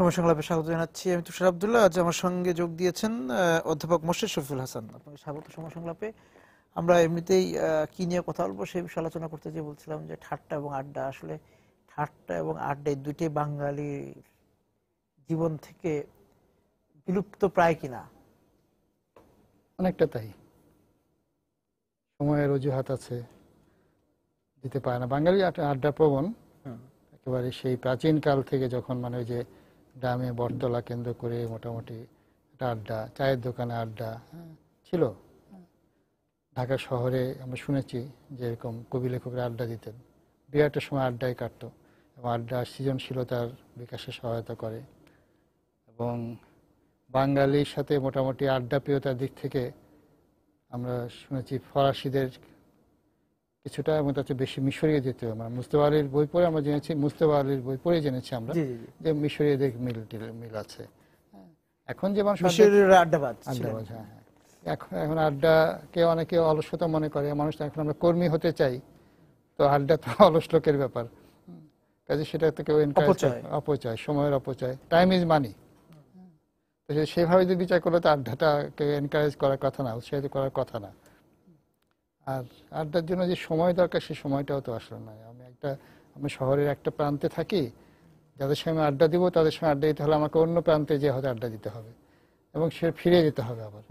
সময় সংলাপে স্বাগত জানাচ্ছি। আমি তুষার আব্দুল্লাহ। আজ আমার সঙ্গে যোগ দিয়েছেন অধ্যাপক মোর্শেদ শফিউল হাসান। আপনাকে স্বাগত সময় সংলাপে। আমরা এমনিতেই কি নিয়ে কথা বলবো সেই বিষয়ে আলোচনা করতে গিয়ে বলছিলাম যে ঠাট্টা এবং আড্ডা, আসলে ঠাট্টা এবং আড্ডা এই দুইটাই বাঙালির জীবন থেকে বিলুপ্ত প্রায় কিনা। অনেকটা তাই, সময়ের অজুহাত আছে, দিতে পারে না। বাঙালি আড্ডা প্রবণ একেবারে সেই প্রাচীন কাল থেকে, যখন মানে ওই যে গ্রামে বটতলা কেন্দ্র করে মোটামুটি একটা আড্ডা, চায়ের দোকানে আড্ডা ছিল। ঢাকা শহরে আমরা শুনেছি যে এরকম কবি লেখকরা আড্ডা দিতেন, বিরাটের সময় আড্ডায় কাটতো এবং আড্ডা সৃজনশীলতার বিকাশে সহায়তা করে। এবং বাঙালির সাথে মোটামুটি আড্ডা প্রিয়তার দিক থেকে আমরা শুনেছি ফরাসিদের কিছুটা, এবং তার চেয়ে বেশি মিশরীয় যেতে হবে। মুস্তাফা আলীর বই পড়ে আমরা জেনেছি, মুস্তাফা আলীর বই পড়ে জেনেছি আমরা যে মিশরীয়দের মিল আছে। এখন যে মানুষ আড্ডাবাজ, হ্যাঁ, এখন আড্ডাকে অনেকে অলসতা মনে করে। মানুষ এখন আমরা কর্মী হতে চাই, তো আড্ডা তো অলস লোকের ব্যাপার, কাজে সেটা থেকে অপচয়, সময়ের অপচয়। Time is money. তো সেভাবে যদি বিচার করলে তো আড্ডাটাকে এনকারেজ করার কথা না, উৎসাহিত করার কথা না। আর আড্ডার জন্য যে সময় দরকার, সেই সময়টাও তো আসলে নয়। আমি শহরের একটা প্রান্তে থাকি, যাদের সঙ্গে আড্ডা দিব তাদের সঙ্গে আড্ডা দিতে হলে আমাকে অন্য প্রান্তে যে হয়তো আড্ডা দিতে হবে এবং সে ফিরে যেতে হবে আবার।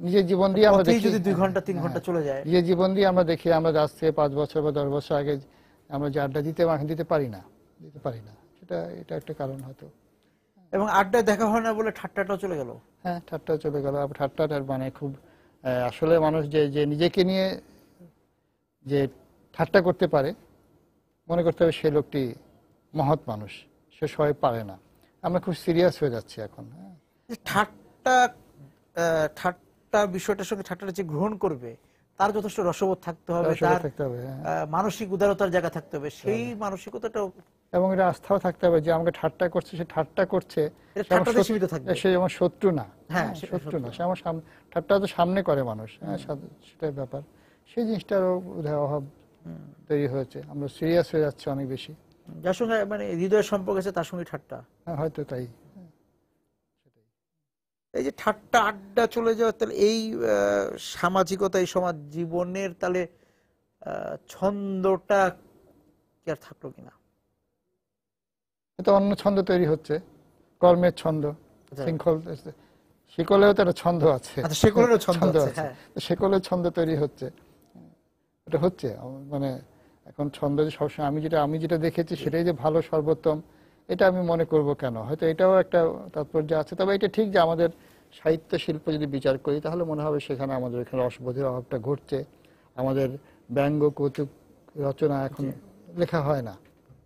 নিজের জীবন দিয়ে আমরা দেখি, যদি 2 ঘন্টা 3 ঘন্টা চলে যায়, নিজের জীবন দিয়ে আমরা দেখি, আমরা আজ থেকে 5 বছর বা 10 বছর আগে আমরা যে আড্ডা দিতে পারি না। এটা একটা কারণ হয়তো। এবং আড্ডায় দেখা হয় না বলে ঠাট্টাটাও চলে গেল। হ্যাঁ, ঠাট্টাও চলে গেল। আবার ঠাট্টাটার মানে খুব আসলে মানুষ যে নিজেকে নিয়ে যে ঠাট্টা করতে পারে, মনে করতে হবে সেই লোকটি মহৎ মানুষ। সে সবাই পারে না। আমরা খুব সিরিয়াস হয়ে যাচ্ছি এখন। ঠাট্টা বিষয়টার সঙ্গে ঠাট্টাটা যে গ্রহণ করবে তার যথেষ্ট রসবোধ থাকতে হবে, তার মানসিক উদারতার জায়গা থাকতে হবে, সেই মানসিকতাটাও, এবং এটা আস্থাও থাকতে হবে যে আমাকে ঠাট্টা করছে, সে ঠাট্টা করছে, সে আমার শত্রু না। হ্যাঁ, শত্রু না, সে আমার ঠাট্টা তো সামনে করে মানুষ। হ্যাঁ, সেটাই ব্যাপার। সেই জিনিসটারও বোধহয় অভাব তৈরি হয়েছে। আমরা সিরিয়াস হয়ে যাচ্ছি অনেক বেশি। যার সঙ্গে মানে হৃদয়ের সম্পর্ক আছে তার সঙ্গে ঠাট্টা, হয়তো তাই। এই যে ঠাট্টা আড্ডা চলে যাওয়া, তাহলে এই সামাজিকতা, এই সমাজ জীবনের তাহলে ছন্দটা কি আর থাকলো কিনা? এটা অন্য ছন্দ তৈরি হচ্ছে, কর্মের ছন্দ, শৃঙ্খল, শিকলেও তো একটা ছন্দ আছে, শিকলের ছন্দ তৈরি হচ্ছে। এটা হচ্ছে মানে এখন ছন্দ যে সবসময় আমি যেটা দেখেছি সেটাই যে ভালো সর্বোত্তম, এটা আমি মনে করব কেন? হয়তো এটাও একটা তাৎপর্য আছে। তবে এটা ঠিক যে আমাদের সাহিত্য শিল্প যদি বিচার করি তাহলে মনে হবে সেখানে আমাদের এখানে রসবোধের অভাবটা ঘটছে। আমাদের ব্যঙ্গ কৌতুক রচনা এখন লেখা হয় না,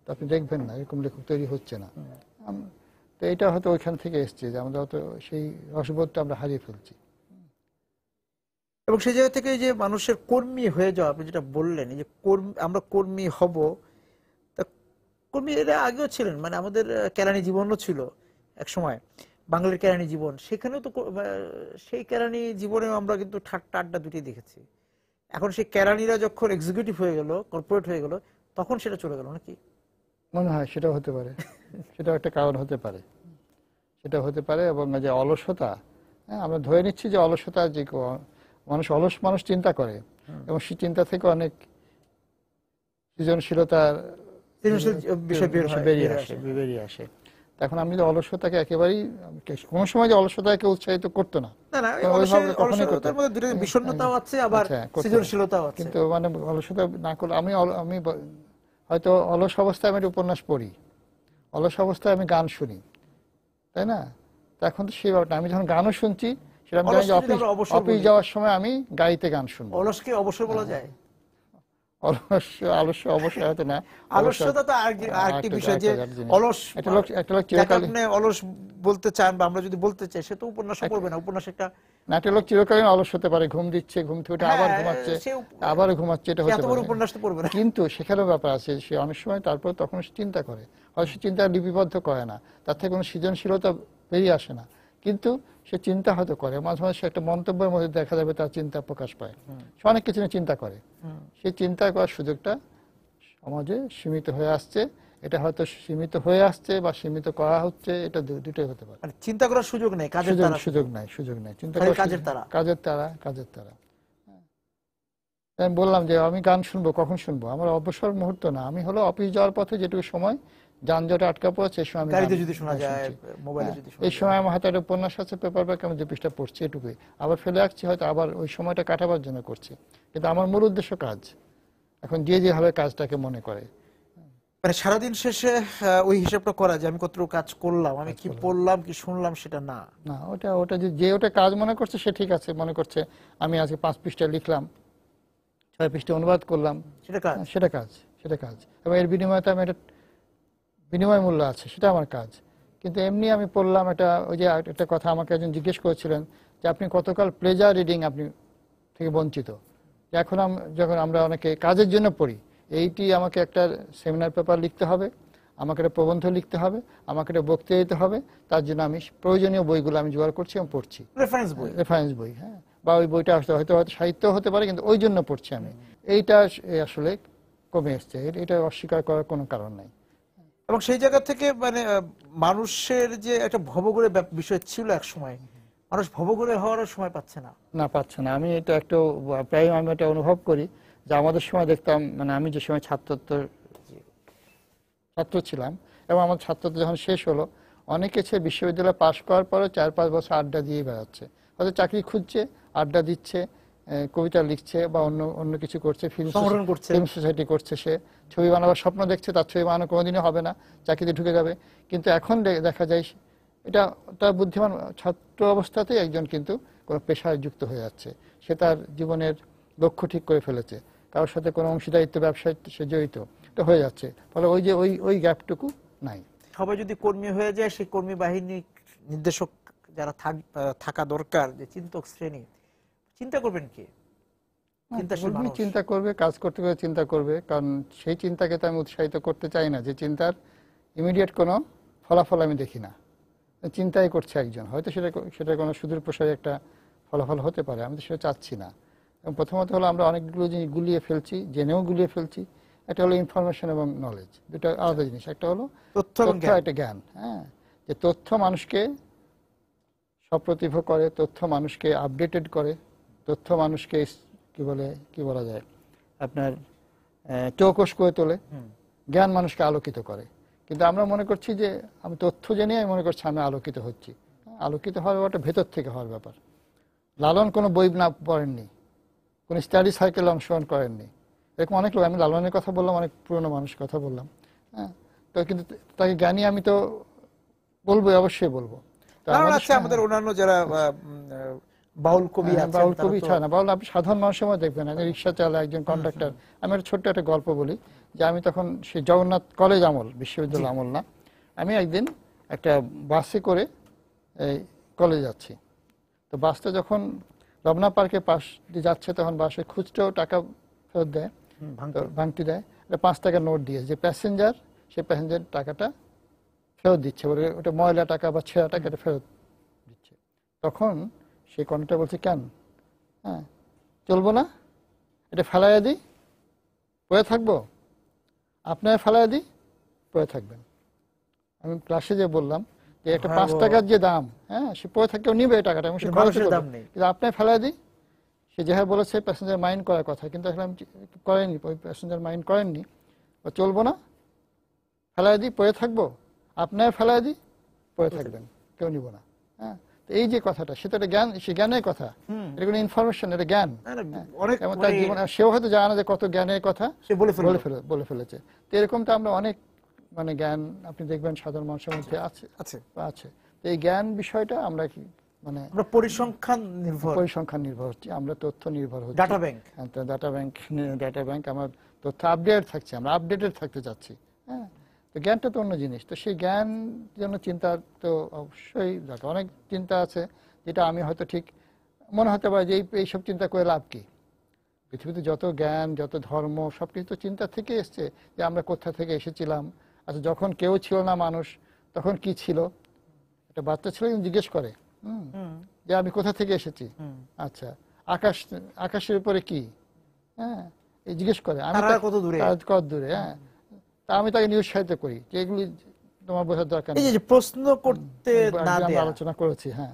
তো আপনি দেখবেন না এরকম লেখক তৈরি হচ্ছে না। তো এটা হয়তো ওইখান থেকে এসছে যে আমাদের হয়তো সেই রসবোধটা আমরা হারিয়ে ফেলছি। এবং সেই জায়গা থেকে যে মানুষের কর্মী হয়ে যাওয়া, আপনি যেটা বললেন, যে আমরা কর্মী হব, তা কর্মী এরা আগেও ছিলেন। মানে আমাদের কেরানি জীবনও ছিল এক সময়, বাঙালির কেরানি জীবন, সেখানেও তো সেই কেরানি জীবনেও আমরা কিন্তু ঠাট্টা আড্ডা দুটি দেখেছি। এখন সেই কেরানিরা যখন এক্সিকিউটিভ হয়ে গেল, কর্পোরেট হয়ে গেল, তখন সেটা চলে গেল নাকি? মনে হয় সেটাও হতে পারে, সেটাও একটা কারণ হতে পারে, সেটা হতে পারে। এবং যে অলসতা, আমরা ধরে নিচ্ছি যে অলসতা, যে মানুষ চিন্তা করে এবং সেই চিন্তা থেকে অনেক সৃজনশীলতার বেরিয়ে আসে। এখন আমি যে অলসতাকে একেবারেই, কোনো সময় যে অলসতাকে উৎসাহিত করতো না, কিন্তু মানে অলসতা না করলে আমি হয়তো অলস অবস্থায় আমি উপন্যাস পড়ি, অলস অবস্থায় আমি গান শুনি, তাই না? এখন তো সেই ব্যাপারটা, আমি যখন গানও শুনছি সেটা আমি জানি যে অফিস যাওয়ার সময় আমি গাড়িতে গান শুনবো। অলসকে অবসর বলা যায়? আলস্য অবশ্যই হয়তো না, আলস্যতা তো আরেকটি বিষয়। যে অলস, একটা লোক চিরকালীন অলস বলতে চান বা আমরা যদি বলতে চাই, সে তো উপন্যাস পড়বে না। উপন্যাস একটা লোক চিরকালীন অলস হতে পারে, ঘুম দিচ্ছে, ঘুম থেকে উঠে আবার ঘুমাচ্ছে, আবার ঘুমাচ্ছে, এটা হতে পারে। উপন্যাস তো পড়বে না। কিন্তু সেখানেও ব্যাপার আছে, সে অনেক সময় তারপর তখন সে চিন্তা করে, হয়তো সে চিন্তা লিপিবদ্ধ করে না, তার থেকে কোনো সৃজনশীলতা বেরিয়ে আসে না, কিন্তু সে চিন্তা হয়তো করে। মাঝে মাঝে সে একটা মন্তব্যের মধ্যে দেখা যাবে তার চিন্তা প্রকাশ পায়, সে অনেক কিছু নিয়ে চিন্তা করে। সেই চিন্তা করার সুযোগটা সমাজে সীমিত হয়ে আসছে এটা হয়তো সীমিত হয়ে আসছে বা সীমিত করা হচ্ছে, এটা দুটোই হতে পারে। মানে চিন্তা করার সুযোগ নেই, কাজের তাড়া, সুযোগ নাই চিন্তা খালি করার কাজের তাড়া। কাজের তাড়া। আমি বললাম যে আমি গান শুনবো, কখন শুনবো? আমার অবসর মুহূর্ত না, আমি হলো অফিস যাওয়ার পথে যেটুকু সময় যানজটে আটকা পড়েছে সেই সময় আমি গাড়িতে যদি শোনা যায়, শুনছি। মোবাইলে যদি শোনা এই যায়। সময় আমার হাতে একটা উপন্যাস আছে, পেপার ব্যাগ, আমি 2 পৃষ্ঠা পড়ছি, এটুকুই। আবার ফেলে রাখছি, হয়তো আবার ওই সময়টা কাটাবার জন্য করছি, কিন্তু আমার মূল উদ্দেশ্য কাজ। এখন যে যেভাবে কাজটাকে মনে করে, মানে সারাদিন শেষে ওই হিসাবটা করা যে আমি কতটুকু কাজ করলাম, আমি কি পড়লাম কি শুনলাম সেটা না। না, ওটা ওটা যে ওটা কাজ মনে করছে সে ঠিক আছে, মনে করছে আমি আজকে 5 পৃষ্ঠা লিখলাম, 6 পৃষ্ঠা অনুবাদ করলাম, সেটা কাজ। সেটা কাজ এবং এর বিনিময়ে আমি একটা বিনিময় মূল্য আছে, সেটা আমার কাজ। কিন্তু এমনি আমি পড়লাম, ওই যে একটা কথা আমাকে একজন জিজ্ঞেস করেছিলেন যে আপনি কতকাল প্লেজার রিডিং আপনি থেকে বঞ্চিত। এখন যখন আমরা অনেকে কাজের জন্য পড়ি, এইটি আমাকে একটা সেমিনার পেপার লিখতে হবে, আমাকে একটা প্রবন্ধ লিখতে হবে, আমাকে একটা বক্তৃতা দিতে হবে, তার জন্য আমি প্রয়োজনীয় বইগুলো আমি জোগাড় করছি এবং পড়ছি, রেফারেন্স বই, হ্যাঁ, বা ওই বইটা হয়তো সাহিত্য হতে পারে, কিন্তু ওই জন্য পড়ছি আমি। এইটা আসলে কমে এসছে, এটা অস্বীকার করার কোনো কারণ নাই। এবং সেই জায়গা থেকে মানে মানুষের যে একটা ভবঘুরে বিষয় ছিল এক সময়, মানুষ ভবঘুরে হওয়ার সময় পাচ্ছে না। পাচ্ছে না। আমি এটা একটু প্রায় আমি এটা অনুভব করি যে আমাদের সময় দেখতাম, মানে আমি যে সময় ছাত্র ছিলাম এবং আমার ছাত্রত্ব যখন শেষ হলো, অনেকে বিশ্ববিদ্যালয়ে পাশ করার পরে 4-5 বছর আড্ডা দিয়ে বেড়াচ্ছে, হয়তো চাকরি খুঁজছে, আড্ডা দিচ্ছে, কবিতা লিখছে বা অন্য কিছু করছে, ফিল্ম সোসাইটি করছে, সে ছবি বানাবার স্বপ্ন দেখছে, তার ছবি বানানো কোনোদিনও হবে না, চাকরিতে ঢুকে যাবে। কিন্তু এখন দেখা যায় এটা তার বুদ্ধিমান ছাত্র অবস্থাতেই একজন কিন্তু কোনো পেশায় যুক্ত হয়ে যাচ্ছে, সে তার জীবনের লক্ষ্য ঠিক করে ফেলেছে, কারোর সাথে কোনো অংশীদারিত্ব ব্যবসায় সে জড়িত, এটা হয়ে যাচ্ছে। ফলে ওই যে ওই গ্যাপটুকু নাই। সবাই যদি কর্মী হয়ে যায়, সেই কর্মী বাহিনী নির্দেশক যারা থাকা দরকার, যে চিন্তক শ্রেণী, চিন্তা করবেন কি? চিন্তা করবে, কাজ করতে করতে চিন্তা করবে, কারণ সেই চিন্তাকে তো আমি উৎসাহিত করতে চাই না, যে চিন্তার ইমিডিয়েট কোনো ফলাফল আমি দেখি না। চিন্তাই করছে একজন, হয়তো সেটা কোনো সুদূর প্রসারী একটা ফলাফল হতে পারে, আমি তো সেটা চাচ্ছি না। এবং প্রথমত হলো আমরা অনেকগুলো জিনিস গুলিয়ে ফেলছি, জেনেও গুলিয়ে ফেলছি। একটা হলো ইনফরমেশন এবং নলেজ, দুটো আলাদা জিনিস। একটা হলো তথ্য, একটা জ্ঞান। হ্যাঁ, যে তথ্য মানুষকে সপ্রতিভ করে, তথ্য মানুষকে আপডেটেড করে, তথ্য মানুষকে কি বলা যায় আপনার চৌকস করে তোলে, জ্ঞান মানুষকে আলোকিত করে। কিন্তু আমরা মনে করছি যে আমি তথ্য জেনে আমি মনে করছি আমি আলোকিত হচ্ছি। আলোকিত হওয়ার ব্যাপারটা ভেতর থেকে হওয়ার ব্যাপার। লালন কোনো বই না পড়েননি, কোনো স্টাডি সাইকেলে অংশগ্রহণ করেননি, এরকম অনেক লোক। আমি লালনের কথা বললাম, অনেক পুরনো মানুষের কথা বললাম, হ্যাঁ, তো কিন্তু তাকে জ্ঞানী আমি তো বলবো, অবশ্যই বলবো। আমাদের অন্যান্য যারা বাউল কবি ছাড়া না, বাউল আপনি সাধারণ মানুষের মধ্যে দেখবেন, একজন রিক্সা চালায়, একজন কন্ডাক্টর। আমি একটা ছোট্ট একটা গল্প বলি, যে আমি তখন সেই জগন্নাথ কলেজ আমল, বিশ্ববিদ্যালয় আমল না, আমি একদিন একটা বাসে করে এই কলেজ যাচ্ছি। তো বাসটা যখন রমনা পার্কের পাশ দিয়ে যাচ্ছে, তখন বাসে খুচরো টাকা ফেরত দেয়, ভাঙতি দেয়, 5 টাকার নোট দিয়ে, যে প্যাসেঞ্জার, সেই প্যাসেঞ্জার টাকাটা ফেরত দিচ্ছে, ওটা ময়লা টাকা বা ছেঁড়া টাকা ফেরত দিচ্ছে। তখন সেই কন্ডাক্টর বলছে, কেন? হ্যাঁ, চলবো না? এটা ফেলাইয়া দিই, পড়ে থাকবো? আপনার ফেলাইয়া দিই, পড়ে থাকবেন। আমি ক্লাসে যে বললাম যে একটা 5 টাকার যে দাম, হ্যাঁ, সে পড়ে থাকলেও নিবে এই টাকাটা, কিন্তু আপনার ফেলাইয়া দিই। সে যেভাবে বলেছে প্যাসেঞ্জার মাইন্ড করার কথা, কিন্তু আসলে আমি করেনি, ওই প্যাসেঞ্জার মাইন্ড করেননি। চলবো না, ফেলাই দিই, পড়ে থাকবো? আপনার ফেলাই দিই, পড়ে থাকবেন, কেউ নিব না। হ্যাঁ, এই যে কথাটা, সেটা একটা জ্ঞান, সে জ্ঞানের কথা, এটা কোনো ইনফরমেশন, এটা জ্ঞান। তার জীবন সেও হয়তো জানে যে কত জ্ঞানের কথা বলে ফেলেছে। তো এরকম তো আমরা অনেক মানে জ্ঞান আপনি দেখবেন সাধারণ মানুষের মধ্যে আছে। তো এই জ্ঞান বিষয়টা আমরা কি মানে পরিসংখ্যান নির্ভর হচ্ছি, আমরা তথ্য নির্ভর হচ্ছি, ডাটা ব্যাংক আমার তথ্য আপডেট থাকছে, আমরা আপডেটেড থাকতে চাচ্ছি। হ্যাঁ, তো জ্ঞানটা তো অন্য জিনিস। তো সেই জ্ঞান জন্য চিন্তা তো অবশ্যই দরকার। অনেক চিন্তা আছে যেটা আমি হয়তো ঠিক মনে হতে পারে যে এইসব চিন্তা করে লাভ কি? পৃথিবীতে যত জ্ঞান, যত ধর্ম, সবকিছু তো চিন্তা থেকে এসছে, যে আমরা কোথা থেকে এসেছিলাম। আচ্ছা, যখন কেউ ছিল না মানুষ, তখন কি ছিল? একটা বাচ্চা ছেলে জিজ্ঞেস করে যে আমি কোথা থেকে এসেছি। আচ্ছা, আকাশের উপরে কি? হ্যাঁ, এই জিজ্ঞেস করে আমি কত দূরে। হ্যাঁ, তা আমি তাকে নিরুৎসাহিত করি যে এগুলি তোমার বোঝার দরকার এই নেই। যে প্রশ্ন করতে না আমরা দেয়া, আলোচনা করেছি, হ্যাঁ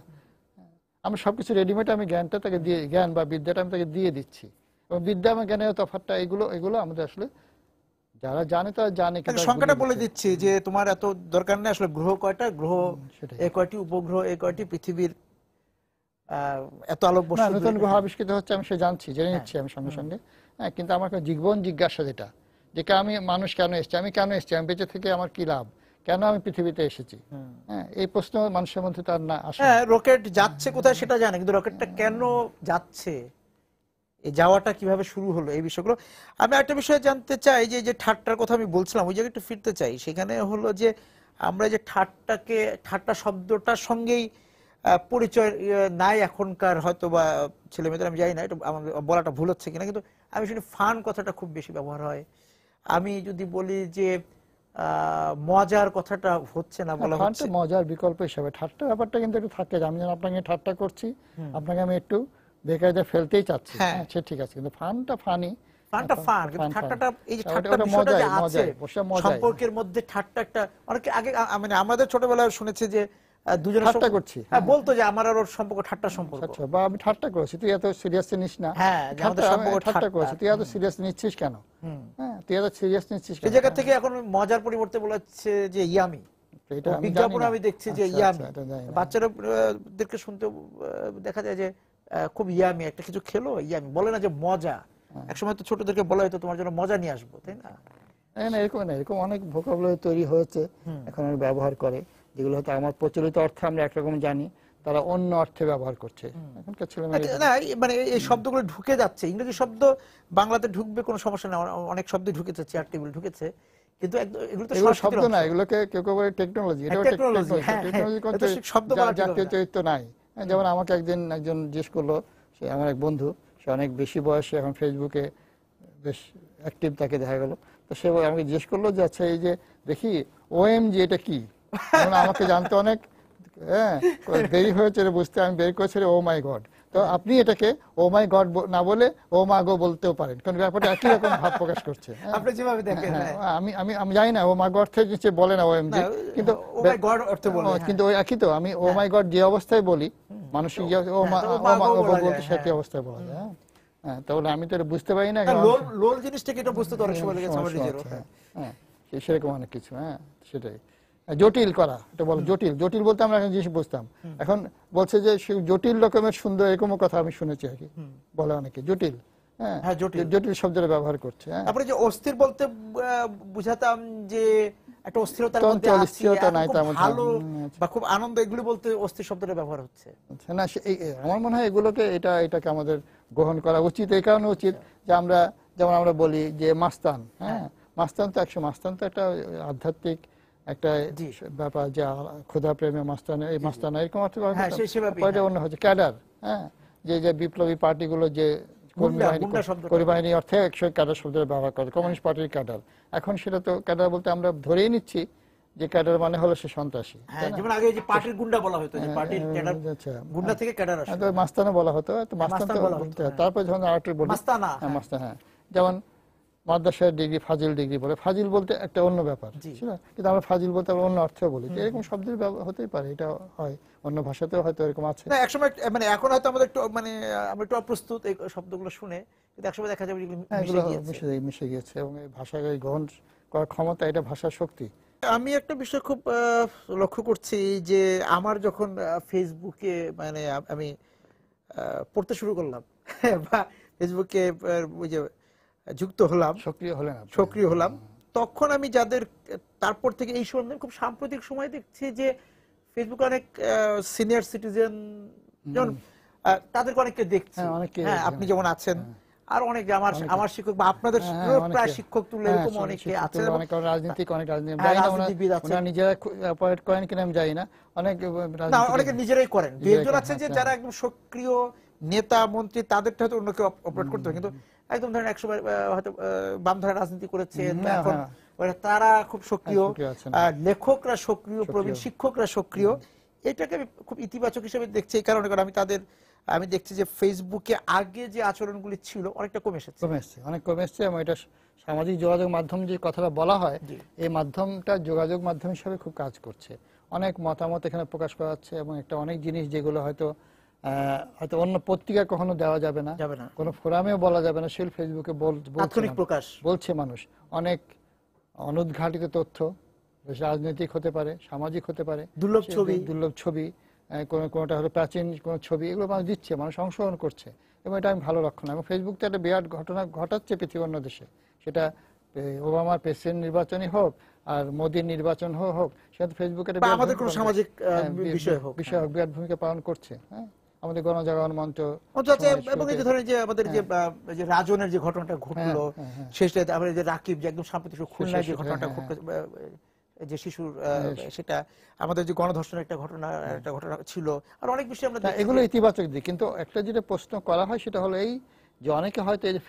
আমি সবকিছু রেডিমেড, আমি জ্ঞানটা তাকে দিয়ে, জ্ঞান বা বিদ্যাটা আমি তাকে দিয়ে দিচ্ছি, এবং বিদ্যা এবং জ্ঞানের তফাৎটা এগুলো আমাদের আসলে যারা জানে তারা জানে, তাকে কিন্তু সংখ্যাটা বলে দিচ্ছি যে তোমার এত দরকার নেই, আসলে গ্রহ কয়টা, গ্রহ সেটাই। এই কয়টি, উপগ্রহ এই কয়টি, পৃথিবীর এত আলোকবর্ষ না, দূরে। নতুন গ্রহ আবিষ্কৃত হচ্ছে আমি সে জানছি, জেনে হ্যাঁ। নিচ্ছি আমি সঙ্গে সঙ্গে। হ্যাঁ, কিন্তু আমার একটা জীবন জিজ্ঞাসা যেটা, যে আমি মানুষ কেন এসেছি, আমি কেন এসেছি, আমি বেঁচে থেকে আমার কি লাভ, কেন আমি পৃথিবীতে এসেছি, হ্যাঁ এই প্রশ্ন মানুষের মধ্যে তার না আসে না। হ্যাঁ, রকেট যাচ্ছে কোথায় সেটা জানে, কিন্তু রকেটটা কেন যাচ্ছে, এই যাওয়াটা কিভাবে শুরু হলো, এই বিষয়গুলো। আমি একটা বিষয় জানতে চাই, যে যে ঠাট্টার কথা আমি বলছিলাম, ওই জায়গায় একটু ফিরতে চাই। সেখানে হলো যে আমরা যে ঠাট্টা শব্দটার সঙ্গেই পরিচয় নাই এখনকার, হয়তো বা ছেলে মেয়েদের, আমি জানি না এটা আমার বলাটা ভুল হচ্ছে কিনা, কিন্তু আমি শুনি ফান কথাটা খুব বেশি ব্যবহার হয়। আমি যদি বলি যে মজার কথাটা হচ্ছে না, বলা ফানটা হচ্ছে মজার বিকল্প হিসাবে, ঠাট্টা ব্যাপারটা কিন্তু একটু থাকে, যে আমি যেন আপনাকে ঠাট্টা করছি, আপনাকে আমি একটু বেকায়দা ফেলতেই চাচ্ছি, হ্যাঁ। হ্যাঁ সে ঠিক আছে, কিন্তু ফানটা ফানি, ফানটা ফান, কিন্তু ঠাট্টাটা, এই যে ঠাট্টা ওটা বিষয়টা যে মজাই, আছে মজাই। সম্পর্কের মধ্যে, ঠাট্টা একটা অনেকে আগে মানে আমাদের ছোটবেলায় শুনেছি যে দুজনের ঠাট্টা করছি, হ্যাঁ বলতো যে আমার আর ওর সম্পর্ক ঠাট্টা সম্পর্ক। আচ্ছা, বা আমি ঠাট্টা করেছি, তুই এত সিরিয়াসলি নিস না, হ্যাঁ, যে আমাদের ঠাট্টা সম্পর্ক ঠাট্টা ঠাট্টা। করেছি, তুই এত সিরিয়াস নিচ্ছিস কেন, হ্যাঁ তুই এত সিরিয়াস নিচ্ছিস কেন, সেই জায়গা থেকে এখন মজার পরিবর্তে বলা হচ্ছে যে ইয়ামি। এটা আমি জানি বিজ্ঞাপন না। আমি দেখছি যে আচ্ছা, ইয়ামি, আচ্ছা, এটা জানি না। বাচ্চারা দেরকে শুনতে দেখা যায় যে খুব ইয়ামি, একটা কিছু খেলো ইয়ামি, বলে না যে মজা। একসময় তো ছোটদেরকে বলা হতো তোমার জন্য মজা নিয়ে আসবো, তাই না? না, এরকম অনেক ভোকাবুলারি তৈরি হয়েছে, এখন আমি ব্যবহার করে, যেগুলো হয়তো আমার প্রচলিত অর্থে আমরা একরকম জানি, তারা অন্য অর্থে ব্যবহার করছে এখনকার ছেলে মেয়েরা। না, মানে এই শব্দগুলো ঢুকে যাচ্ছে, ইংরেজি শব্দ বাংলাতে ঢুকবে কোনো সমস্যা না, অনেক শব্দ ঢুকেছে, চেয়ার টেবিল ঢুকেছে, কিন্তু এগুলো তো এগুলো শব্দ সংস্কৃতির না, অংশ। এগুলোকে কেউ কেউ বলে টেকনোলজি, এটাও technology, হ্যাঁ, টেকনোলজি, হ্যাঁ, এটা শব্দ বলা ঠিক জাতীয় হবে না। চরিত্র নাই। যেমন আমাকে একজন জিজ্ঞেস করলো, সে আমার এক বন্ধু, সে অনেক বেশি বয়সে, এখন ফেসবুকে বেশ অ্যাক্টিভ, তাকে দেখা গেল, তো সে আমাকে জিজ্ঞেস করলো যে আচ্ছা এই যে দেখি ওএমজি এটা কি, আমাকে জানতে অনেক দেরি হয়েছে রে বুঝতে, আমি বের করেছি ও মাই গড। তো আপনি এটাকে ও মাই গড না বলে ও মা গো বলতেও পারেন, কারণ ব্যাপারটা একই রকম ভাব প্রকাশ করছে। আপনি যেভাবে দেখেন, আমি জানি না ও মা গড থেকে নিচে বলে না ওএমজি, কিন্তু ও মাই গড অর্থে বলে, কিন্তু ওই একই তো, আমি ও মাই গড যে অবস্থায় বলি, মানসিক ও মা বলতে সে একই অবস্থায় বলা যায়। হ্যাঁ, তাহলে আমি তো এটা বুঝতে পারি না, লোল জিনিসটাকে এটা বুঝতে তো অনেক সময় লেগেছে আমার নিজেরও। হ্যাঁ সেরকম অনেক কিছু, হ্যাঁ সেটাই। জটিল করা, এটা বলো জটিল বলতে আমরা এখন জিনিস বুঝতাম, এখন বলছে যে জটিল রকমের সুন্দর, এরকমও কথা আমি শুনেছি আর কি, বলে অনেকে জটিল, হ্যাঁ জটিল শব্দের ব্যবহার করছে। তারপরে যে অস্থির বলতে বুঝাতাম যে একটা অস্থিরতার মধ্যে আছি, ভালো বা খুব আনন্দ, এগুলো বলতে অস্থির শব্দটা ব্যবহার হচ্ছে না। আমার মনে হয় এগুলোকে এটাকে আমাদের গ্রহণ করা উচিত, এই কারণে উচিত যে আমরা যেমন আমরা বলি যে মাস্তান, হ্যাঁ মাস্তান তো মাস্তান তো একটা আধ্যাত্মিক একটা ব্যাপার, যে ক্ষুধা প্রেমে মাস্তানা, এই মাস্তানা এরকম অর্থ অন্য হচ্ছে ক্যাডার, হ্যাঁ যে বিপ্লবী পার্টিগুলো যে কর্মী বাহিনী অর্থে একশো ক্যাডার শব্দের ব্যবহার করে, কমিউনিস্ট পার্টির ক্যাডার। এখন সেটা তো ক্যাডার বলতে আমরা ধরেই নিচ্ছি যে ক্যাডার মানে হলো সে সন্ত্রাসী, যেমন আগে যে পার্টির গুন্ডা বলা হতো, যে পার্টির ক্যাডার, গুন্ডা থেকে ক্যাডার আসে, তো মাস্তানা বলা হতো, তো মাস্তান বলতে। তারপর যখন আরেকটু বলি মাস্তানা, হ্যাঁ যেমন মাদ্রাসার ডিগ্রি ফাজিল ডিগ্রি বলে, ফাজিল বলতে একটা অন্য ব্যাপার, কিন্তু আমরা ফাজিল বলতে আমরা অন্য অর্থে বলি, এরকম শব্দের হতেই পারে, এটা হয় অন্য ভাষাতেও হয়তো এরকম আছে। না একসময় মানে এখন হয়তো আমাদের একটু মানে আমরা একটু অপ্রস্তুত এই শব্দগুলো শুনে, কিন্তু একসময় দেখা যাবে এগুলো মিশে গিয়েছে, এবং এই ভাষাকে গ্রহণ করার ক্ষমতা, এটা ভাষার শক্তি। আমি একটা বিষয় খুব লক্ষ্য করছি, যে আমার যখন ফেসবুকে মানে আমি পড়তে শুরু করলাম বা ফেসবুকে ওই যে যুক্ত হলাম, সক্রিয় হলাম, তখন আমি যাদের, তারপর থেকে এই সময় খুব সাম্প্রতিক সময় দেখছি যে ফেসবুকে অনেক সিনিয়র সিটিজেন, যেমন তাদেরকে অনেককে দেখছি, হ্যাঁ আপনি যেমন আছেন, আর অনেক আমার শিক্ষক বা আপনাদের প্রায় শিক্ষক তুলে এরকম অনেকে আছেন, রাজনীতিবিদ আছেন, নিজেরা অপারেট করেন কিনা আমি জানি না, অনেকে নিজেরাই করেন, দু একজন আছেন যে যারা একদম সক্রিয় নেতা মন্ত্রী, তাদেরটা হয়তো অন্য কেউ অপারেট করতে হয়, কিন্তু একদম ধরেন একসময় হয়তো বাম ধারা রাজনীতি করেছে, এখন তারা খুব সক্রিয়, লেখকরা সক্রিয়, প্রবীণ শিক্ষকরা সক্রিয়, এটাকে আমি খুব ইতিবাচক হিসেবে দেখছি। এই কারণে আমি তাদের আমি দেখছি যে ফেসবুকে আগে যে আচরণগুলি ছিল অনেকটা কমে এসেছে। কমে এসছে, অনেক কমে এসছে, এবং এটা সামাজিক যোগাযোগ মাধ্যম যে কথাটা বলা হয়, জি। এই মাধ্যমটা যোগাযোগ মাধ্যম হিসেবে খুব কাজ করছে। অনেক মতামত এখানে প্রকাশ করা যাচ্ছে, এবং একটা অনেক জিনিস যেগুলো হয়তো হয়তো অন্য পত্রিকায় কখনো দেওয়া যাবে না, যাবে না, কোনো ফোরামেও বলা যাবে না, সেগুলো ফেসবুকে তাৎক্ষণিক প্রকাশ বলছে মানুষ। অনেক অনুদ্ঘাটিত তথ্য, রাজনৈতিক হতে পারে, সামাজিক হতে পারে, দুর্লভ ছবি, কোনোটা হলো প্রাচীন কোনো ছবি, এগুলো মানুষ দিচ্ছে, মানুষ অংশগ্রহণ করছে, এবং এটা আমি ভালো লক্ষণ। এবং ফেসবুক তো একটা বিরাট ঘটনা ঘটাচ্ছে পৃথিবীর অন্য দেশে, সেটা ওবামার প্রেসিডেন্ট নির্বাচনই হোক আর মোদির নির্বাচন হোক, সেটা ফেসবুকে আমাদের কোনো সামাজিক বিষয় হোক বিরাট ভূমিকা পালন করছে। হ্যাঁ, আমাদের গণজাগরণ মঞ্চ, এবং এই যে ধরেন যে আমাদের যে রাজনের যে ঘটনাটা ঘটলো, শেষে আমরা যে রাকিব যে একদম সাম্প্রতিক খুলনায় যে ঘটনাটা ঘটলো, যে শিশুর, সেটা আমাদের যে গণধর্ষণের একটা ঘটনা ছিল, আর অনেক বিষয় আমরা এগুলো ইতিবাচক দিক। কিন্তু একটা যেটা প্রশ্ন করা হয় সেটা হলো এই যে অনেকে হয়তো এই যে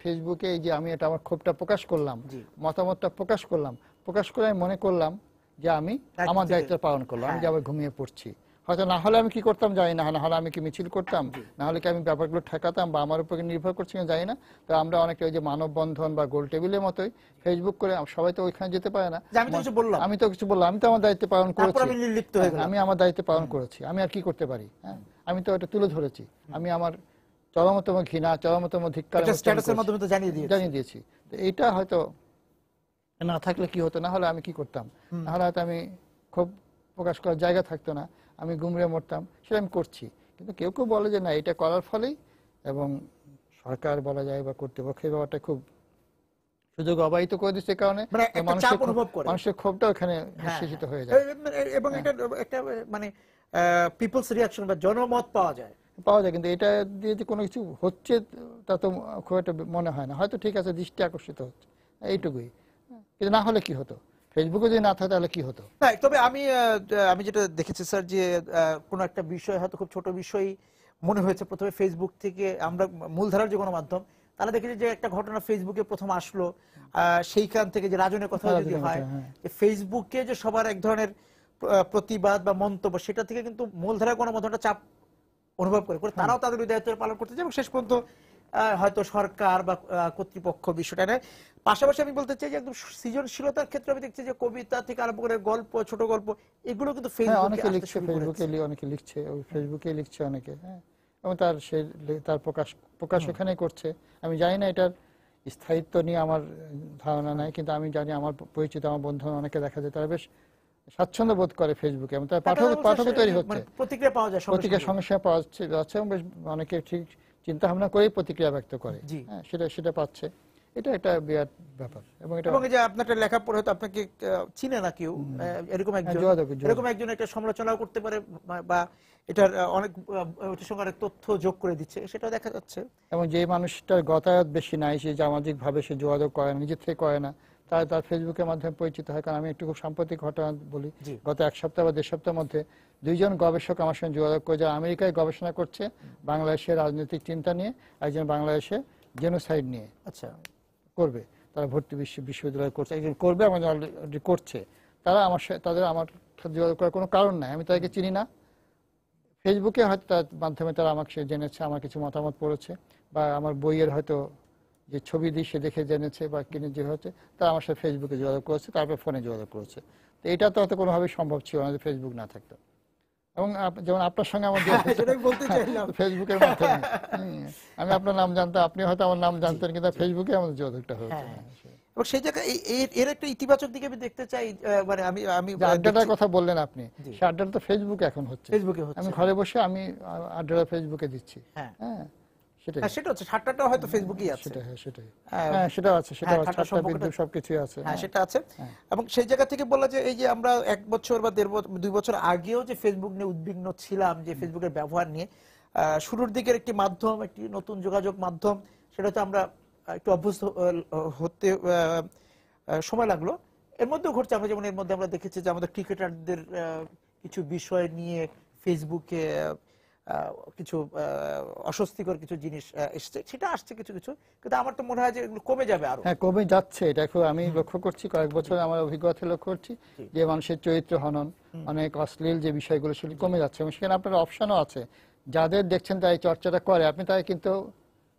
ফেসবুকে এই যে আমি এটা আমার ক্ষোভটা প্রকাশ করলাম, মতামতটা প্রকাশ করে আমি মনে করলাম যে আমি আমার দায়িত্ব পালন করলাম, আমি যে আবার ঘুমিয়ে পড়ছি। হয়তো না হলে আমি কি করতাম জানি না, না হলে আমি কি মিছিল করতাম, না হলে কি আমি ব্যাপারগুলো ঠেকাতাম, বা আমার উপর নির্ভর করছি কিনা জানি না। তো আমরা অনেকে ওই যে মানববন্ধন বা গোল টেবিলের মতোই ফেসবুক করে, সবাই তো ওইখানে যেতে পারে না, আমি তো কিছু বললাম, আমি তো আমার দায়িত্ব পালন করেছি, আমি আমার দায়িত্ব পালন করেছি, আমি আর কি করতে পারি? হ্যাঁ, আমি তো এটা তুলে ধরেছি, আমি আমার চরমতম ঘৃণা, চরমতম ধিক্কার জানিয়ে দিয়েছি। তো এইটা হয়তো না থাকলে কি হতো, না হলে আমি কি করতাম, না হলে হয়তো আমি খুব প্রকাশ করার জায়গা থাকতো না, আমি গুমড়ে মরতাম। সেটা আমি করছি। কিন্তু কেউ কেউ বলে যে না, এটা করার ফলেই, এবং সরকার বলা যায় বা কর্তৃপক্ষের ব্যাপারটা খুব সুযোগ অবাহিত করে দিচ্ছে, কারণে মানুষের ক্ষোভটা ওখানে নিঃশেষিত হয়ে যায়, এবং এটা একটা মানে পিপলস রিঅ্যাকশন বা জনমত পাওয়া যায়। কিন্তু এটা দিয়ে যে কোনো কিছু হচ্ছে তা তো খুব একটা মনে হয় না। হয়তো ঠিক আছে, দৃষ্টি আকর্ষিত হচ্ছে, এইটুকুই। কিন্তু না হলে কি হতো, ফেসবুকে যদি না থাকে তাহলে কি হতো? তবে আমি যেটা দেখেছি স্যার, যে কোনো একটা বিষয় হয়তো খুব ছোট বিষয় মনে হয়েছে প্রথমে, ফেসবুক থেকে আমরা মূলধারার যে গণমাধ্যম, তারা দেখেছি যে একটা ঘটনা ফেসবুকে প্রথম আসলো, সেইখান থেকে যে রাজনের কথা যদি হয়, যে ফেসবুকে যে সবার এক ধরনের প্রতিবাদ বা মন্তব্য, সেটা থেকে কিন্তু মূলধারার গণমাধ্যমটা চাপ অনুভব করে তারাও তাদের দায়িত্ব পালন করতে যায়, এবং শেষ পর্যন্ত হয়তো সরকার বা কর্তৃপক্ষ বিষয়টা নেয়। পাশাপাশি আমি বলতে চাই যে একদম সৃজনশীলতার ক্ষেত্রে আমি দেখছি যে কবিতা থেকে আরম্ভ করে গল্প, ছোট গল্প, এগুলো কিন্তু অনেকে লিখছে, ফেসবুকে লিখছে অনেকে। হ্যাঁ, এবং তার প্রকাশ ওখানে করছে। আমি জানি না এটার স্থায়িত্ব নিয়ে আমার ধারণা নাই, কিন্তু আমি জানি আমার পরিচিত, আমার বন্ধু অনেকে দেখা যায় তারা বেশ স্বাচ্ছন্দ্য বোধ করে ফেসবুকে, এবং তার পাঠক তৈরি হচ্ছে, প্রতিক্রিয়া পাওয়া যায়, প্রতিক্রিয়া সঙ্গে পাওয়া যাচ্ছে, এবং বেশ অনেকে ঠিক চিন্তা ভাবনা করেই প্রতিক্রিয়া ব্যক্ত করে। হ্যাঁ, সেটা পাচ্ছে। এটা একটা বিরাট ব্যাপার। এবং এই যে আপনার লেখা পড়ে হয়তো আপনাকে চিনে না কেউ, এরকম একজন একটা সমালোচনা করতে পারে, বা এটার অনেক সঙ্গে অনেক তথ্য যোগ করে দিচ্ছে, সেটাও দেখা যাচ্ছে। এবং যে মানুষটার গতায়ত বেশি নাই, সে সামাজিক ভাবে সে যোগাযোগ করে না, নিজের থেকে করে না, তার ফেসবুকের মাধ্যমে পরিচিত হয়। কারণ আমি একটু খুব সাম্প্রতিক ঘটনা বলি, গত এক সপ্তাহ বা 1.5 সপ্তাহের মধ্যে 2 জন গবেষক আমার সঙ্গে যোগাযোগ করে, যারা আমেরিকায় গবেষণা করছে বাংলাদেশের রাজনৈতিক চিন্তা নিয়ে, একজন বাংলাদেশে জেনোসাইড নিয়ে করবে, তারা ভর্তি বিশ্ববিদ্যালয় করছে, একজন করবে, আমাদের অলরেডি করছে। তারা আমার সাথে যোগাযোগ করার কোনো কারণ নাই, আমি তাদেরকে চিনি না। ফেসবুকে হয়তো তার মাধ্যমে তারা আমাকে জেনেছে, আমার কিছু মতামত পড়েছে, বা আমার বইয়ের হয়তো যে ছবি দিই সে দেখে জেনেছে, বা কিনে যে হচ্ছে, তারা আমার সাথে ফেসবুকে যোগাযোগ করেছে, তারপর ফোনে যোগাযোগ করেছে। তো এটা তো হয়তো কোনোভাবেই সম্ভব ছিল না যে ফেসবুক না থাকতো। এবং যেমন আপনার সঙ্গে আমার ফেসবুকের মাধ্যমে আমি আপনার নাম জানতাম, আপনি হয়তো আমার নাম জানতেন, কিন্তু ফেসবুকে আমাদের যোগাযোগটা হয়েছে। এবং সেই জায়গায় এর একটা ইতিবাচক দিকে আমি দেখতে চাই, মানে আমি আড্ডাটার কথা বললেন আপনি, সেই আড্ডাটা তো ফেসবুকে এখন হচ্ছে, আমি ঘরে বসে আমি আড্ডাটা ফেসবুকে দিচ্ছি। হ্যাঁ, সেটা হচ্ছে সাতটাটা হয়তো ফেসবুকই আছে, সেটা আছে, সবকিছু আছে, সেটা আছে। এবং সেই জায়গা থেকে বলা যে এই যে আমরা 1 বছর বা 2 বছর আগেও যে ফেসবুক নিয়ে উদ্বিগ্ন ছিলাম, যে ফেসবুকের ব্যবহার নিয়ে, শুরুর দিকের একটি মাধ্যম, একটি নতুন যোগাযোগ মাধ্যম, সেটা তো আমরা একটু অভ্যস্ত হতে সময় লাগলো। এর মধ্যেও ঘটছে, আমরা যেমন এর মধ্যে আমরা দেখেছি যে আমাদের ক্রিকেটারদের কিছু বিষয় নিয়ে ফেসবুকে কিছু অস্বস্তিকর কিছু জিনিস এসছে, সেটা আসছে কিছু, কিন্তু আমার তো মনে হয় যে এগুলো কমে যাবে আরো। হ্যাঁ, কমে যাচ্ছে। এটা আমি লক্ষ্য করছি, কয়েক বছর আমার অভিজ্ঞতা লক্ষ্য করছি যে মানুষের চরিত্র হনন, অনেক অশ্লীল যে বিষয়গুলো সেগুলো কমে যাচ্ছে, এবং সেখানে আপনার অপশনও আছে যাদের দেখছেন তাই চর্চাটা করে, আপনি তাই কিন্তু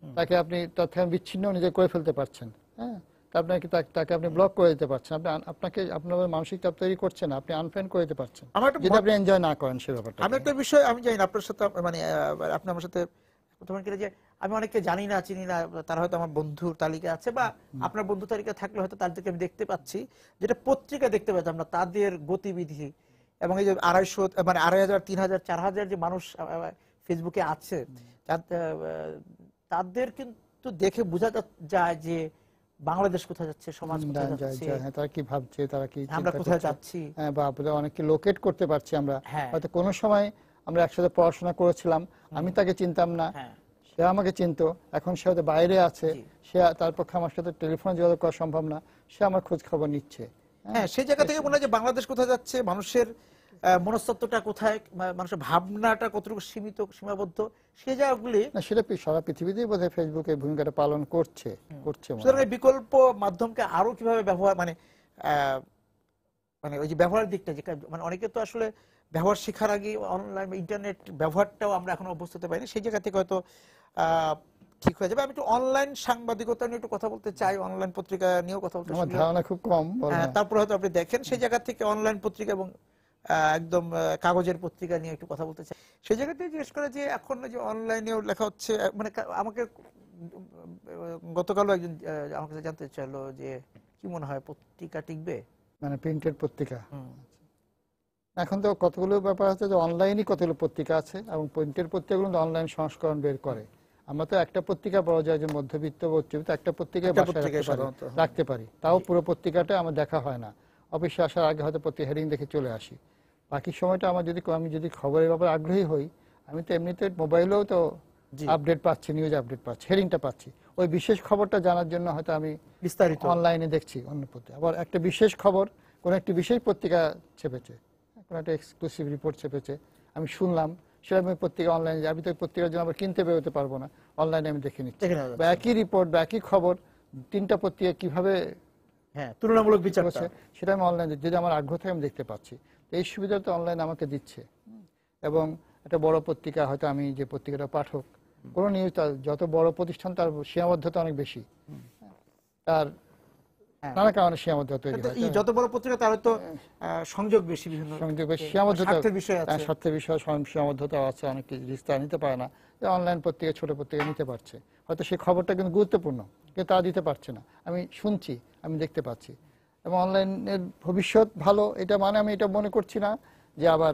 তাকে আপনি তথ্য বিচ্ছিন্ন নিজে করে ফেলতে পারছেন। হ্যাঁ, তা আপনাকে তাকে আপনি ব্লক করে দিতে পারছেন, আপনি আপনাকে আপনার মানসিক চাপ তৈরি করছেন, আপনি আনফ্রেন্ড করে দিতে পারছেন আমার একটা যদি আপনি এনজয় না করেন সে ব্যাপারটা। আমি একটা বিষয় আমি জানি না আপনার সাথে মানে আপনি আমার সাথে প্রথমে যে আমি অনেককে জানি না চিনি না, তারা হয়তো আমার বন্ধুর তালিকা আছে বা আপনার বন্ধু তালিকা থাকলে হয়তো তাদেরকে আমি দেখতে পাচ্ছি, যেটা পত্রিকা দেখতে পাচ্ছি আমরা তাদের গতিবিধি এবং এই যে 250 মানে 2500 3000 4000 যে মানুষ ফেসবুকে আছে তাদের কিন্তু দেখে বোঝা যায় যে বাংলাদেশ কোথায় যাচ্ছে, সমাজ কোথায় যাচ্ছে, তারা কি ভাবছে, তারা কি আমরা কোথায় যাচ্ছি, বা অনেককে লোকেট করতে পারছি আমরা। হ্যাঁ। হয়তো কোনো সময় আমরা একসাথে পড়াশোনা করেছিলাম, আমি তাকে চিনতাম না, সে আমাকে চিনতো, এখন সে হয়তো বাইরে আছে, সে তার পক্ষে আমার সাথে টেলিফোনে যোগাযোগ করা সম্ভব না, সে আমার খোঁজ খবর নিচ্ছে। হ্যাঁ, সেই জায়গা থেকে মনে হয় যে বাংলাদেশ কোথায় যাচ্ছে, মানুষের মনস্তত্ত্বটা কোথায়, মানুষের ভাবনাটা কতটুকু সীমিত সীমাবদ্ধ, সেই জায়গাগুলি না সেটা সারা পৃথিবীতেই বোধহয় ফেসবুকের ভূমিকাটা পালন করছে। সুতরাং এই বিকল্প মাধ্যমকে আরো কিভাবে ব্যবহার মানে মানে ওই যে ব্যবহারের দিকটা যে মানে অনেকে তো আসলে ব্যবহার শেখার আগে অনলাইন ইন্টারনেট ব্যবহারটাও আমরা এখন অভ্যস্ত হতে পারিনি, সেই জায়গা থেকে হয়তো ঠিক হয়ে যাবে। আমি একটু অনলাইন সাংবাদিকতা নিয়ে একটু কথা বলতে চাই, অনলাইন পত্রিকা নিয়েও কথা বলতে চাই, আমার ধারণা খুব কম। তারপর হয়তো আপনি দেখেন সেই জায়গা থেকে অনলাইন পত্রিকা এবং একদম কাগজের পত্রিকা নিয়ে একটু কথা বলতে চাই। সেই জায়গাতে জিজ্ঞেস করে যে এখন যে অনলাইনেও লেখা হচ্ছে, মানে আমাকে গতকালও একজন আমার কাছে জানতে চাইলো যে কি মনে হয় পত্রিকা টিকবে, মানে প্রিন্টেড পত্রিকা। এখন তো কতগুলো ব্যাপার আছে যে অনলাইনই কতগুলো পত্রিকা আছে এবং প্রিন্টেড পত্রিকাগুলো অনলাইন সংস্করণ বের করে। আমরা তো একটা পত্রিকা পাওয়া যায় যে মধ্যবিত্ত একটা পত্রিকায় রাখতে পারি, তাও পুরো পত্রিকাটা আমার দেখা হয় না, অফিসে আসার আগে হয়তো প্রতি হেডিং দেখে চলে আসি। বাকি সময়টা আমি যদি খবরের ব্যাপারে আগ্রহী হই, আমি তো এমনিতে মোবাইলেও তো আপডেট পাচ্ছি, নিউজ আপডেট পাচ্ছি, হেডিংটা পাচ্ছি, ওই বিশেষ খবরটা জানার জন্য হয়তো আমি বিস্তারিত অনলাইনে দেখছি অন্য পত্রিকা। আবার একটা বিশেষ খবর কোন একটি বিশেষ পত্রিকা ছেপেছে, কোন একটা এক্সক্লুসিভ রিপোর্ট ছেপেছে, আমি শুনলাম, সেটা আমি পত্রিকা অনলাইনে, আমি তো পত্রিকার জন্য আবার কিনতে বেরোতে পারবো না, অনলাইনে আমি দেখে নিচ্ছি। বা একই রিপোর্ট বা একই খবর তিনটা পত্রিকা কিভাবে তুলনামূলক বিচার করছে সেটা আমি অনলাইনে, যদি আমার আগ্রহ থাকে আমি দেখতে পাচ্ছি। তো এই সুবিধা তো অনলাইন আমাকে দিচ্ছে। এবং একটা বড় পত্রিকা, হয়তো আমি যে পত্রিকাটা পাঠক, কোন নিউজ, যত বড় প্রতিষ্ঠান তার সীমাবদ্ধতা অনেক বেশি, তার নানা কারণে সীমাবদ্ধতা তৈরি হয়। যত বড় পত্রিকা তার তো সংযোগ বেশি, বিভিন্ন সংযোগ বেশি, সীমাবদ্ধতা, স্বার্থের বিষয় সীমাবদ্ধতা আছে, অনেক রিস্ক নিতে পারে না। অনলাইন পত্রিকা, ছোট পত্রিকা নিতে পারছে, হয়তো সেই খবরটা কিন্তু গুরুত্বপূর্ণ, কিন্তু তা দিতে পারছে না, আমি শুনছি, আমি দেখতে পাচ্ছি। এবং অনলাইনের ভবিষ্যৎ ভালো, এটা মানে আমি এটা মনে করছি না যে আবার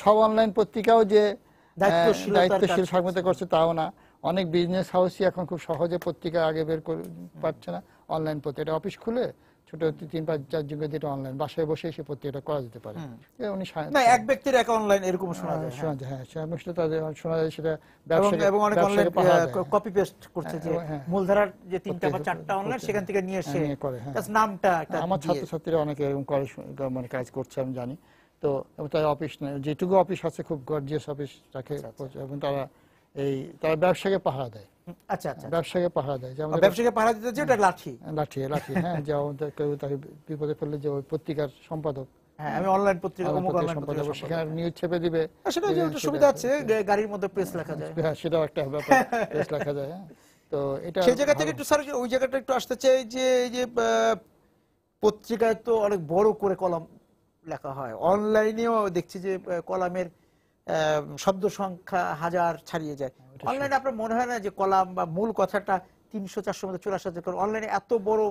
সব অনলাইন পত্রিকাও যে দায়িত্বশীল সাংবাদিকতা করছে তাও না। অনেক বিজনেস হাউসই এখন খুব সহজে পত্রিকা আগে বের করে পারছে না, অনলাইন পত্রিকা অফিস খুলে ছোট 3-5-4 যুগে যেটা অনলাইন বাসায় বসে সে পত্রিকাটা করা যেতে পারে। উনি এক ব্যক্তির এক অনলাইন এরকম শোনা যায়, হ্যাঁ শোনা যায়, সেটা এবং অনেক অনলাইন কপি পেস্ট করছে, যে মূলধারার যে 3টা বা 4টা অনলাইন সেখান থেকে নিয়ে এসে করে নামটা একটা। আমার ছাত্রছাত্রীরা অনেকে এরকম করে, মানে কাজ করছে আমি জানি। তো তার অফিস যেটুকু অফিস আছে খুব গর্জিয়াস অফিস রাখে, এবং তারা ব্যবসাকে পাহারা দেয়। আচ্ছা, ব্যবসাকে পাহারা দেয়, যেমন ব্যবসাকে পাহারা দিতে যে ওটা লাঠি, হ্যাঁ, যেমন কেউ তাকে বিপদে ফেললে যে ওই পত্রিকার সম্পাদক, আমি অনলাইন পত্রিকা সম্পাদক, সেখানে নিউজ ছেপে দিবে, সেটা সুবিধা আছে, গাড়ির মধ্যে প্রেস লেখা যায়, সেটাও একটা ব্যাপার, প্রেস লেখা যায়। তো এটা সেই জায়গা থেকে একটু স্যার ওই জায়গাটা একটু আসতে চাই যে এই যে পত্রিকায় তো অনেক বড় করে কলাম লেখা হয়, অনলাইনেও দেখছি যে কলামের শব্দ সংখ্যা 1000 ছাড়িয়ে যায়। অনলাইনে আপনার মনে হয় না যে কলাম বা মূল কথাটা 300-400 মধ্যে চলে আসা যায়? অনলাইনে এত বড়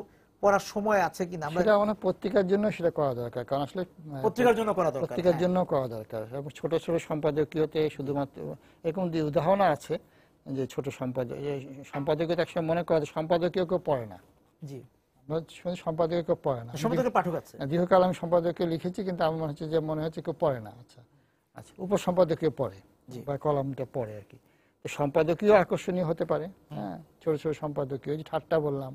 পড়ার সময় আছে কিনা? সেটা মানে পত্রিকার জন্য সেটা করা দরকার, কারণ আসলে পত্রিকার জন্য করা দরকার, পত্রিকার জন্য করা দরকার। এবং ছোট ছোট সম্পাদকীয়তে শুধুমাত্র এরকম উদাহরণ আছে যে ছোট সম্পাদকীয়তে একসময় মনে করা যায় সম্পাদকীয় কেউ পড়ে না। জি, সম্পাদকীয় কেউ পড়ে না, সম্পাদকের পাঠক আছে, দীর্ঘকাল আমি সম্পাদকীয় লিখেছি, কিন্তু আমার মনে হচ্ছে যে কেউ পড়ে না। আচ্ছা, উপসম্পাদকীয় পড়ে বা কলামটা পড়ে আর কি। তো সম্পাদকীয় আকর্ষণীয় হতে পারে, হ্যাঁ, ছোট ছোট সম্পাদকীয়, যে ঠাট্টা বললাম,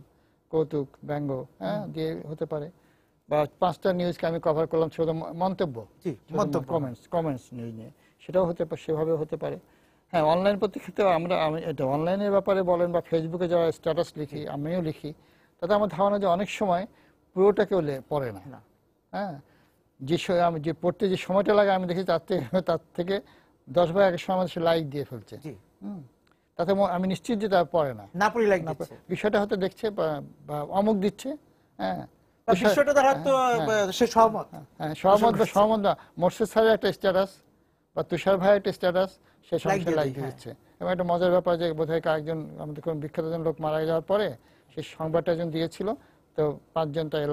কৌতুক, ব্যঙ্গ, হ্যাঁ, দিয়ে হতে পারে। বা 5টা নিউজকে আমি কভার করলাম ছোট মন্তব্য, কমেন্টস নিউজ নিয়ে, সেটাও হতে পারে, সেভাবে হতে পারে। হ্যাঁ, অনলাইন পত্রিকাতেও আমি এটা অনলাইনের ব্যাপারে বলেন বা ফেসবুকে যারা স্ট্যাটাস লিখি, আমিও লিখি, তাতে আমার ধারণা যে অনেক সময় পুরোটা কেউ পড়ে না। হ্যাঁ, আমি যে পড়তে যে সময়টা লাগে আমি দেখি তার থেকে 10 ভাগ এক সময় সে লাইক দিয়ে ফেলছে। তাতে আমি নিশ্চিত যে তার পড়ে না, না পড়ে লাইক দিচ্ছে, বিষয়টা হয়তো দেখছে বা অমুক দিচ্ছে, হ্যাঁ বিষয়টা তার হয়তো সে সহমত, সহমত বা সহমত না, মোর্শেদ স্যারের একটা স্ট্যাটাস বা তুষার ভাইয়ের একটা স্ট্যাটাস সে সঙ্গে লাইক দিচ্ছে। এবং একটা মজার ব্যাপার যে বোধহয় একজন আমাদের কোন বিখ্যাত জন লোক মারা যাওয়ার পরে সেই সংবাদটা একজন দিয়েছিল, তো 5 জন তাই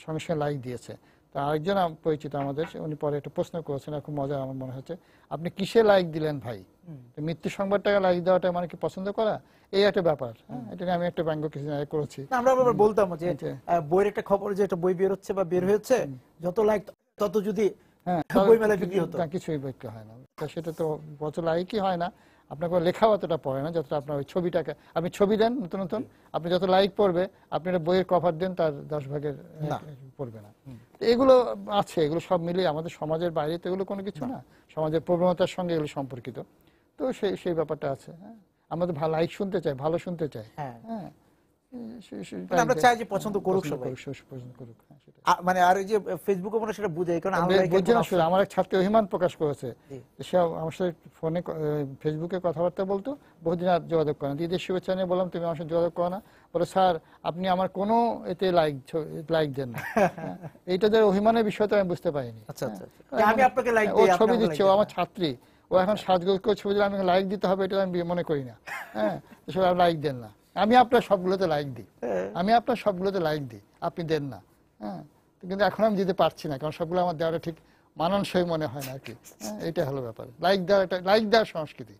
সঙ্গে সঙ্গে লাইক দিয়েছে। তো আরেকজন পরিচিত আমাদের, উনি পরে একটা প্রশ্ন করেছেন, খুব মজা আমার মনে হচ্ছে, আপনি কিসে লাইক দিলেন ভাই? মৃত্যু সংবাদটাকে লাইক দেওয়াটা মানে কি পছন্দ করা, এই একটা ব্যাপার। এটা নিয়ে আমি একটা ব্যঙ্গ কিছুদিন আগে করেছি। আমরা বলতাম যে বইয়ের একটা খবর যে একটা বই বের হচ্ছে বা বের হয়েছে, যত লাইক তত যদি বই মেলায় বিক্রি হতো, কিছুই বিক্রি হয় না। সেটা তো কত লাইকই হয় না, আপনাকে লেখা অতটা পড়ে না যতটা আপনার ওই ছবিটাকে, আপনি ছবি দেন নতুন নতুন, আপনি যত লাইক পড়বে, আপনি একটা বইয়ের কভার দেন তার 10 ভাগের পড়বে না। এগুলো আছে, এগুলো সব মিলিয়ে আমাদের সমাজের বাইরে তো এগুলো কোনো কিছু না, সমাজের প্রবণতার সঙ্গে এগুলো সম্পর্কিত। তো সেই ব্যাপারটা আছে। আমরা তো ভালো লাইক শুনতে চাই, ভালো শুনতে চাই। হ্যাঁ, আমরা চাই যে পছন্দ করুক সবাই, পছন্দ করুক। মানে আর এই যে ফেসবুকে মনে সেটা বুঝে, কারণ আমার এক ছাত্র অভিমান প্রকাশ করেছে, সে আমার সাথে ফোনে ফেসবুকে কথাবার্তা বলতো, বহুদিন আর যোগাযোগ করে না। ঈদের শুভেচ্ছা নিয়ে বললাম তুমি আমার সাথে যোগাযোগ করো না, বলে স্যার আপনি আমার কোনো এতে লাইক দেন না। এইটা যে অভিমানের বিষয়টা আমি বুঝতে পারিনি। ও ছবি দিচ্ছে, ও আমার ছাত্রী, ও এখন সাজগোজ করে ছবি দিলে আমি লাইক দিতে হবে এটা আমি মনে করি না। হ্যাঁ, সব লাইক দেন না, আমি আপনার সবগুলোতে লাইক দিই, আপনি দেন না। হ্যাঁ, কিন্তু এখন আমি দিতে পারছি না, কারণ সবগুলো আমার দেওয়াটা ঠিক মানানসই মনে হয় না আর কি। এইটা হলো ব্যাপার, লাইক দেওয়ার সংস্কৃতি।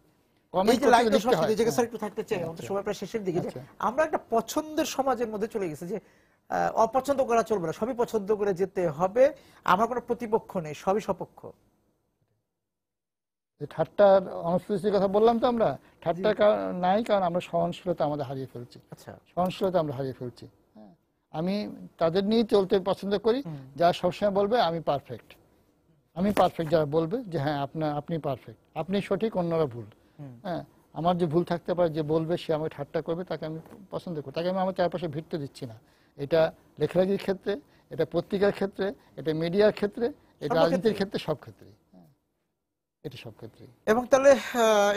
শেষের দিকে আমরা একটা পছন্দের সমাজের মধ্যে চলে গেছি, যে অপছন্দ করা চলবে না, সবই পছন্দ করে যেতে হবে, আমার কোনো প্রতিপক্ষ নেই, সবই সপক্ষ। ঠাট্টার অনুপস্থিতির কথা বললাম, তো আমরা ঠাট্টা নাই, কারণ আমরা সহনশীলতা আমাদের হারিয়ে ফেলছি। সহনশীলতা আমরা হারিয়ে ফেলছি। আমি তাদের নিয়ে চলতে পছন্দ করি যারা সবসময় বলবে আমি পারফেক্ট, যারা বলবে যে হ্যাঁ আপনি পারফেক্ট, আপনি সঠিক, অন্যরা ভুল। হ্যাঁ, আমার যে ভুল থাকতে পারে, যে বলবে সে আমাকে ঠাট্টা করবে, তাকে আমি পছন্দ করি, তাকে আমি আমার চারপাশে ভিড়তে দিচ্ছি না। এটা লেখালেখির ক্ষেত্রে, এটা পত্রিকার ক্ষেত্রে, এটা মিডিয়ার ক্ষেত্রে, এটা রাজনীতির ক্ষেত্রে, সব ক্ষেত্রেই, এটা সব ক্ষেত্রে। এবং তাহলে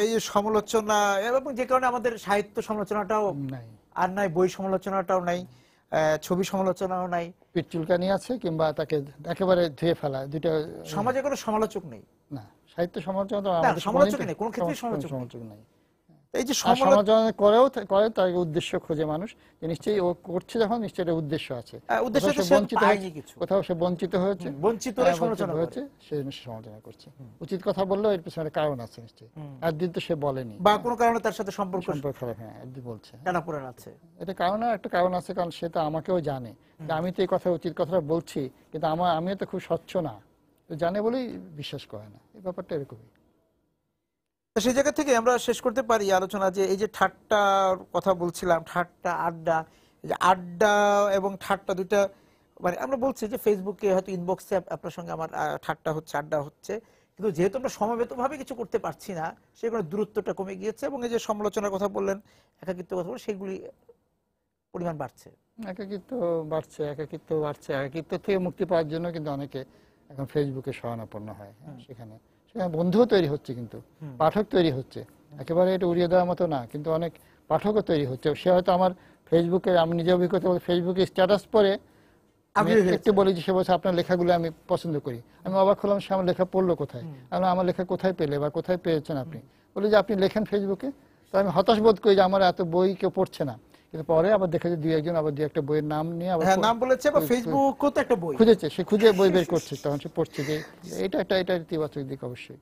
এই যে সমালোচনা, এবং যে কারণে আমাদের সাহিত্য সমালোচনাটাও নাই, আর নাই বই সমালোচনাটাও নাই, ছবি সমালোচনাও নাই, পিঠ চুলকানি আছে, কিংবা তাকে একেবারে ধুয়ে ফেলা, দুটো। সমাজে কোনো সমালোচক নেই, না সাহিত্য সমালোচনা সমালোচক নেই, কোনো ক্ষেত্রে সমালোচক নেই। এই যে সমালোচনা করে তার উদ্দেশ্য খোঁজে মানুষ, যে নিশ্চয়ই ও করছে যখন নিশ্চয়ই একটা উদ্দেশ্য আছে, কোথাও সে বঞ্চিত হয়েছে, সে সমালোচনা করছে। উচিত কথা বললেও এর পিছনে একটা কারণ আছে নিশ্চয়ই, একদিন তো সে বলেনি, বা কোনো কারণে তার সাথে সম্পর্ক খারাপ, হ্যাঁ একদিন বলছে, আছে। এটা একটা কারণ আছে, কারণ সে তো আমাকেও জানে যে আমি তো এই কথা উচিত কথাটা বলছি, কিন্তু আমিও তো খুব স্বচ্ছ না, জানে বলেই বিশ্বাস করে না। এই ব্যাপারটা এরকমই। সেই জায়গা থেকে আমরা শেষ করতে পারি আলোচনা, যে এই যে ঠাট্টার কথা বলছিলাম, ঠাট্টা আড্ডা, আড্ডা এবং ঠাট্টা দুইটা, মানে আমরা বলছি যে ফেসবুকে হয়তো ইনবক্সে আপনার সঙ্গে আমার ঠাট্টা হচ্ছে, আড্ডা হচ্ছে, কিন্তু যেহেতু আমরা সমবেতভাবে কিছু করতে পারছি না, সেখানে দূরত্বটা কমে গিয়েছে, এবং এই যে সমালোচনার কথা বললেন, একাকিত্ব কথা বললেন, সেগুলি পরিমাণ বাড়ছে, একাকিত্ব থেকে মুক্তি পাওয়ার জন্য কিন্তু অনেকে এখন ফেসবুকে শরণাপন্ন হয়। সেখানে বন্ধুও তৈরি হচ্ছে, কিন্তু পাঠক তৈরি হচ্ছে, একেবারে এটা উড়িয়ে দেওয়ার মতো না, কিন্তু অনেক পাঠকও তৈরি হচ্ছে। সে হয়তো আমার ফেসবুকে, আমি নিজে অভিজ্ঞতা বলি, ফেসবুকে স্ট্যাটাস পরে আমি একটু বলি যে সে বলছে আপনার লেখাগুলো আমি পছন্দ করি, আমি অবাক হলাম সে আমার লেখা পড়লো কোথায়, আমার লেখা কোথায় পেলে বা কোথায় পেয়েছেন আপনি, বলি যে আপনি লেখেন ফেসবুকে। তো আমি হতাশ বোধ করি যে আমার এত বই কেউ পড়ছে না, কিন্তু পরে আবার দেখে যে দুই একজন আবার দুই একটা বইয়ের নাম নিয়ে আবার নাম বলেছে, বা ফেসবুকও তো একটা বই খুঁজেছে, সে খুঁজে বই বের করছে, তখন সে পড়ছে, যে এটা ইতিবাচক দিক অবশ্যই।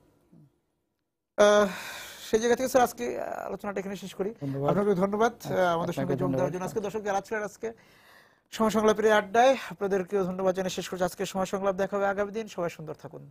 সেই জায়গা থেকে স্যার আজকে আলোচনাটা এখানে শেষ করি। আপনাকে ধন্যবাদ আমাদের সঙ্গে যোগ দেওয়ার জন্য। আজকে দর্শক যারা ছিলেন আজকে সময় সংলাপের আড্ডায়, আপনাদেরকেও ধন্যবাদ জানিয়ে শেষ করছি আজকে সময় সংলাপ। দেখা হবে আগামী দিন। সবাই সুন্দর থাকুন।